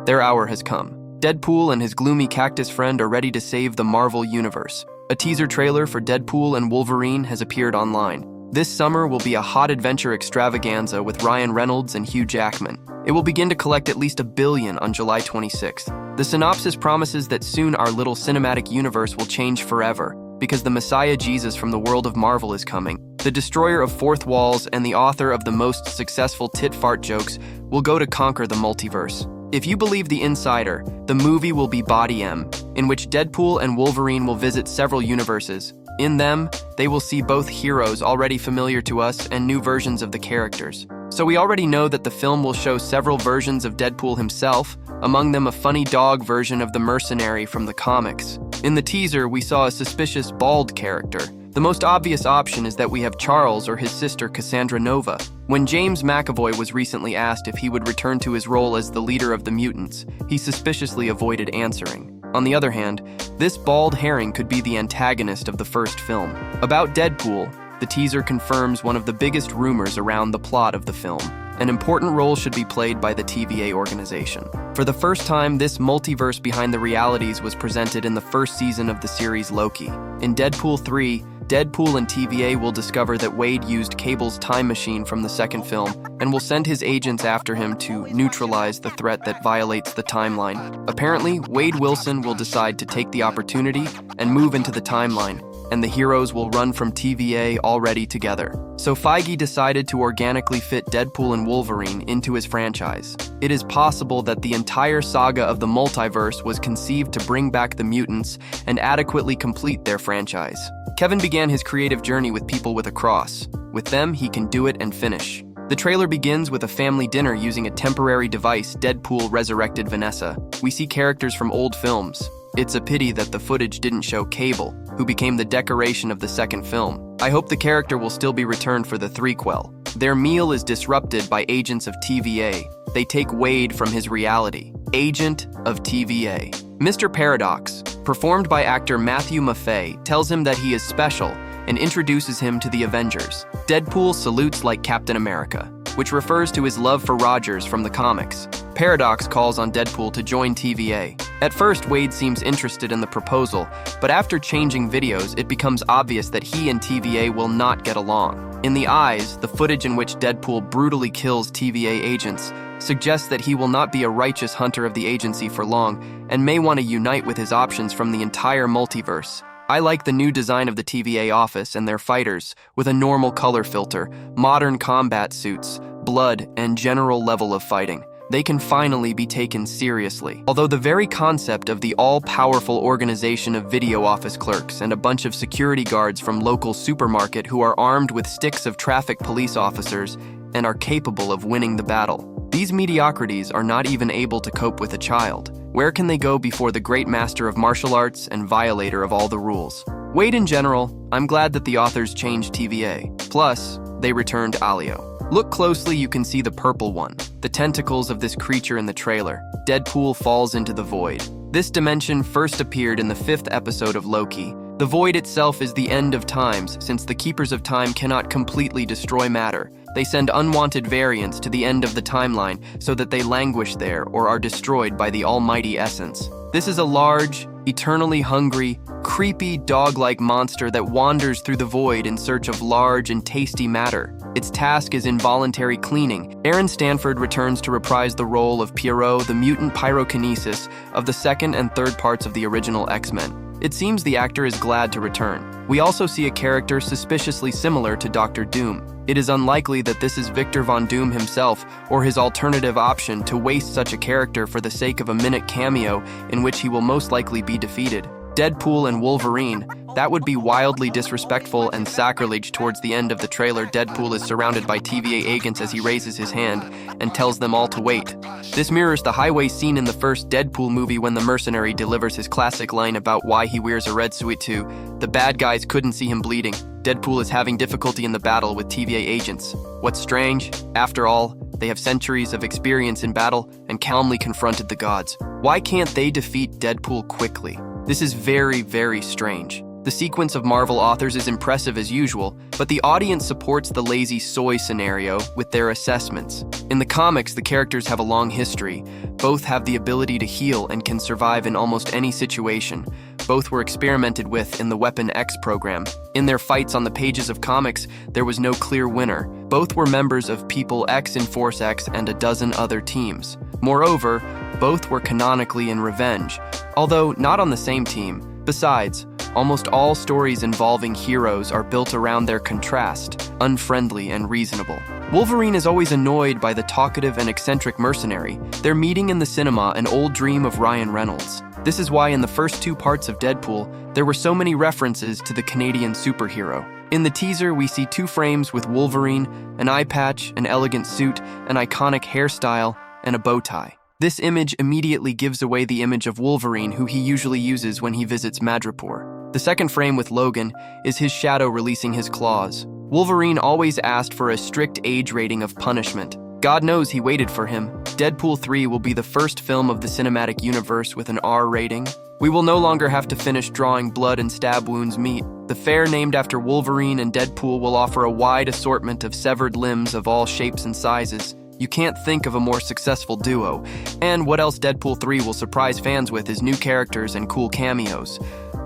Their hour has come. Deadpool and his gloomy cactus friend are ready to save the Marvel Universe. A teaser trailer for Deadpool and Wolverine has appeared online. This summer will be a hot adventure extravaganza with Ryan Reynolds and Hugh Jackman. It will begin to collect at least $1 billion on July 26th. The synopsis promises that soon our little cinematic universe will change forever, because the Messiah Jesus from the world of Marvel is coming. The destroyer of fourth walls and the author of the most successful tit-fart jokes will go to conquer the multiverse. If you believe The Insider, the movie will be Body M, in which Deadpool and Wolverine will visit several universes. In them, they will see both heroes already familiar to us and new versions of the characters. So we already know that the film will show several versions of Deadpool himself, among them a funny dog version of the mercenary from the comics. In the teaser, we saw a suspicious bald character. The most obvious option is that we have Charles or his sister Cassandra Nova. When James McAvoy was recently asked if he would return to his role as the leader of the mutants, he suspiciously avoided answering. On the other hand, this bald herring could be the antagonist of the first film. About Deadpool, the teaser confirms one of the biggest rumors around the plot of the film. An important role should be played by the TVA organization. For the first time, this multiverse behind the realities was presented in the first season of the series Loki. In Deadpool 3, Deadpool and TVA will discover that Wade used Cable's time machine from the second film and will send his agents after him to neutralize the threat that violates the timeline. Apparently, Wade Wilson will decide to take the opportunity and move into the timeline, and the heroes will run from TVA already together. So Feige decided to organically fit Deadpool and Wolverine into his franchise. It is possible that the entire saga of the multiverse was conceived to bring back the mutants and adequately complete their franchise. Kevin began his creative journey with people with a cross. With them, he can do it and finish. The trailer begins with a family dinner using a temporary device. Deadpool resurrected Vanessa. We see characters from old films. It's a pity that the footage didn't show Cable, who became the decoration of the second film. I hope the character will still be returned for the threequel. Their meal is disrupted by agents of TVA. They take Wade from his reality. Agent of TVA. Mr. Paradox, performed by actor Matthew Maffei, tells him that he is special and introduces him to the Avengers. Deadpool salutes like Captain America, which refers to his love for Rogers from the comics. Paradox calls on Deadpool to join TVA. At first, Wade seems interested in the proposal, but after changing videos, it becomes obvious that he and TVA will not get along. In The Eyes, the footage in which Deadpool brutally kills TVA agents suggests that he will not be a righteous hunter of the agency for long and may want to unite with his options from the entire multiverse. I like the new design of the TVA office and their fighters, with a normal color filter, modern combat suits, blood, and general level of fighting. They can finally be taken seriously. Although the very concept of the all-powerful organization of video office clerks and a bunch of security guards from local supermarket who are armed with sticks of traffic police officers and are capable of winning the battle. These mediocrities are not even able to cope with a child. Where can they go before the great master of martial arts and violator of all the rules? Wade in general, I'm glad that the authors changed TVA. Plus, they returned Alio. Look closely, you can see the purple one, the tentacles of this creature in the trailer. Deadpool falls into the void. This dimension first appeared in the 5th episode of Loki. The void itself is the end of times, since the Keepers of Time cannot completely destroy matter. They send unwanted variants to the end of the timeline so that they languish there or are destroyed by the almighty essence. This is a large, eternally hungry, creepy dog-like monster that wanders through the void in search of large and tasty matter. Its task is involuntary cleaning. Aaron Stanford returns to reprise the role of Pierrot, the mutant pyrokinesis of the second and third parts of the original X-Men. It seems the actor is glad to return. We also see a character suspiciously similar to Dr. Doom. It is unlikely that this is Victor Von Doom himself or his alternative option to waste such a character for the sake of a minute cameo in which he will most likely be defeated. Deadpool and Wolverine, that would be wildly disrespectful and sacrilege. Towards the end of the trailer, Deadpool is surrounded by TVA agents as he raises his hand and tells them all to wait. This mirrors the highway scene in the first Deadpool movie when the mercenary delivers his classic line about why he wears a red suit too. The bad guys couldn't see him bleeding. Deadpool is having difficulty in the battle with TVA agents. What's strange? After all, they have centuries of experience in battle and calmly confronted the gods. Why can't they defeat Deadpool quickly? This is very, very strange. The sequence of Marvel authors is impressive as usual, but the audience supports the lazy soy scenario with their assessments. In the comics, the characters have a long history. Both have the ability to heal and can survive in almost any situation. Both were experimented with in the Weapon X program. In their fights on the pages of comics, there was no clear winner. Both were members of People X in Force X and a dozen other teams. Moreover, both were canonically in Revenge, although not on the same team. Besides, almost all stories involving heroes are built around their contrast, unfriendly and reasonable. Wolverine is always annoyed by the talkative and eccentric mercenary. They're meeting in the cinema an old dream of Ryan Reynolds. This is why in the first 2 parts of Deadpool, there were so many references to the Canadian superhero. In the teaser, we see 2 frames with Wolverine, an eye patch, an elegant suit, an iconic hairstyle, and a bow tie. This image immediately gives away the image of Wolverine who he usually uses when he visits Madripoor. The second frame with Logan is his shadow releasing his claws. Wolverine always asked for a strict age rating of punishment. God knows he waited for him. Deadpool 3 will be the first film of the cinematic universe with an R rating. We will no longer have to finish drawing blood and stab wounds meat. The fair named after Wolverine and Deadpool will offer a wide assortment of severed limbs of all shapes and sizes. You can't think of a more successful duo. And what else Deadpool 3 will surprise fans with is new characters and cool cameos.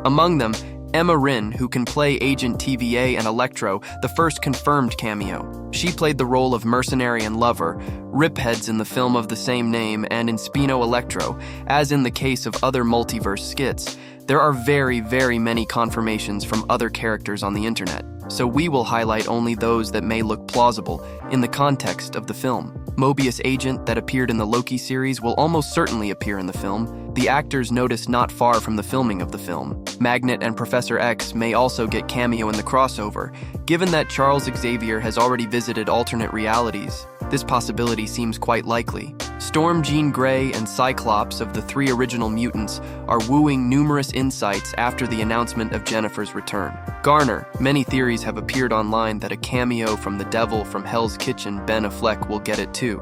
Among them, Emma Ryn, who can play Agent TVA and Electro, the first confirmed cameo. She played the role of mercenary and lover, Ripheads in the film of the same name and in Spino Electro, as in the case of other multiverse skits. There are very, very many confirmations from other characters on the internet, so we will highlight only those that may look plausible in the context of the film. Mobius Agent, that appeared in the Loki series, will almost certainly appear in the film. The actors noticed not far from the filming of the film. Magnet and Professor X may also get cameo in the crossover. Given that Charles Xavier has already visited alternate realities, this possibility seems quite likely. Storm, Jean Grey, and Cyclops of the 3 original mutants are wooing numerous insights after the announcement of Jennifer's return. Garner, many theories have appeared online that a cameo from the devil from Hell's Kitchen, Ben Affleck, will get it too.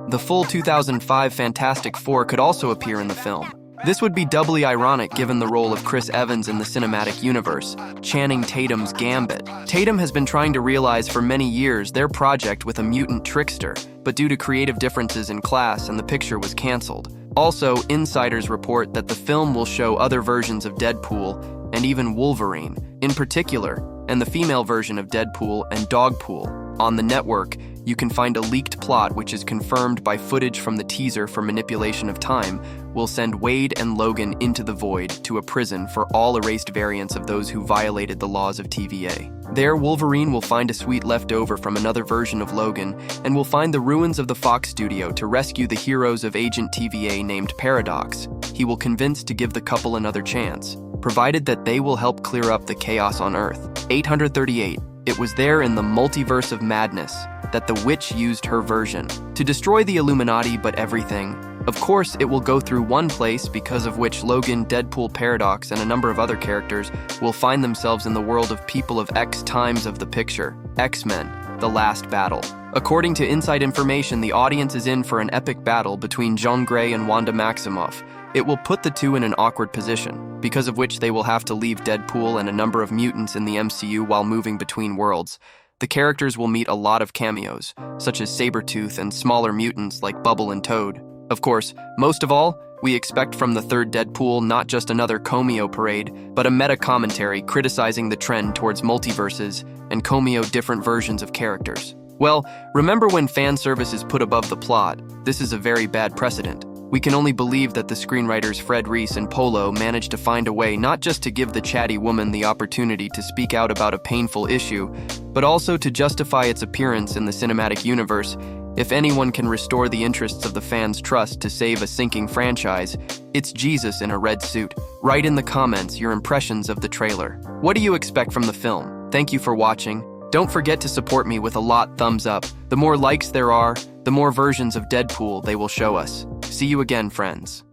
The full 2005 Fantastic Four could also appear in the film. This would be doubly ironic given the role of Chris Evans in the cinematic universe, Channing Tatum's Gambit. Tatum has been trying to realize for many years their project with a mutant trickster, but due to creative differences in class and the picture was canceled. Also, insiders report that the film will show other versions of Deadpool and even Wolverine, in particular, and the female version of Deadpool and Dogpool. On the network, you can find a leaked plot which is confirmed by footage from the teaser for Manipulation of Time will send Wade and Logan into the void to a prison for all erased variants of those who violated the laws of TVA. There, Wolverine will find a suite left over from another version of Logan and will find the ruins of the Fox studio to rescue the heroes of Agent TVA named Paradox. He will convince to give the couple another chance, provided that they will help clear up the chaos on Earth. 838. It was there in the multiverse of madness that the witch used her version to destroy the Illuminati but everything. Of course, it will go through one place because of which Logan, Deadpool, Paradox, and a number of other characters will find themselves in the world of People of X times of the picture, X-Men, The Last Battle. According to inside information, the audience is in for an epic battle between Jean Grey and Wanda Maximoff. It will put the two in an awkward position, because of which they will have to leave Deadpool and a number of mutants in the MCU while moving between worlds. The characters will meet a lot of cameos, such as Sabretooth and smaller mutants like Bubble and Toad. Of course, most of all, we expect from the third Deadpool not just another cameo parade, but a meta-commentary criticizing the trend towards multiverses and cameo different versions of characters. Well, remember when fan service is put above the plot, this is a very bad precedent. We can only believe that the screenwriters Fred Reese and Polo managed to find a way not just to give the chatty woman the opportunity to speak out about a painful issue, but also to justify its appearance in the cinematic universe. If anyone can restore the interests of the fans' trust to save a sinking franchise, it's Jesus in a red suit. Write in the comments your impressions of the trailer. What do you expect from the film? Thank you for watching. Don't forget to support me with a thumbs up. The more likes there are, the more versions of Deadpool they will show us. See you again, friends.